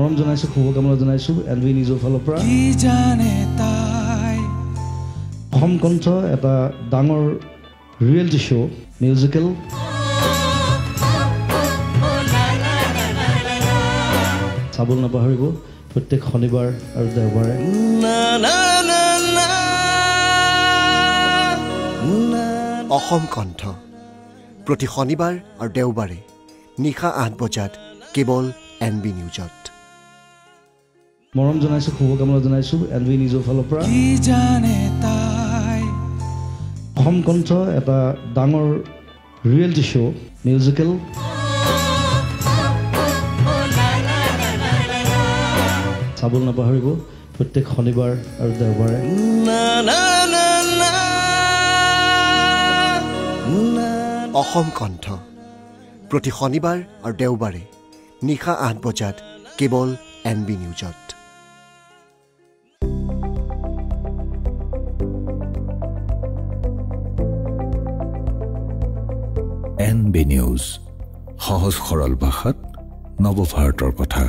মৰম জনাইছোঁ শুভকামনা জনাইছোঁ এলবি নিউজৰ ফালৰ পৰা অসম কণ্ঠ এটা ডাঙৰ ৰিয়েলিটি শ্ব' মিউজিকেল চাবলৈ নাপাহৰিব প্ৰত্যেক শনিবাৰ আৰু দেওবাৰে অসম কণ্ঠ প্ৰতি শনিবাৰ আৰু দেওবাৰে নিশা ৮ বজাত কেৱল এনবি নিউজত মৰম জনাইছোঁ শুভকামনা জনাইছোঁ এলবি নিউজৰ ফালৰ পৰা অসম কণ্ঠ এটা ডাঙৰ ৰিয়েলিটি শ্ব' মিউজিকেল চাবলৈ নাপাহৰিব প্ৰত্যেক শনিবাৰ আৰু দেওবাৰে অসম কণ্ঠ প্ৰতি শনিবাৰ আৰু দেওবাৰে নিশা ৮ বজাত কেৱল এনবি নিউজত এনবি নিউজ সহজ সৰল ভাষাত নৱভাৰতৰ কথা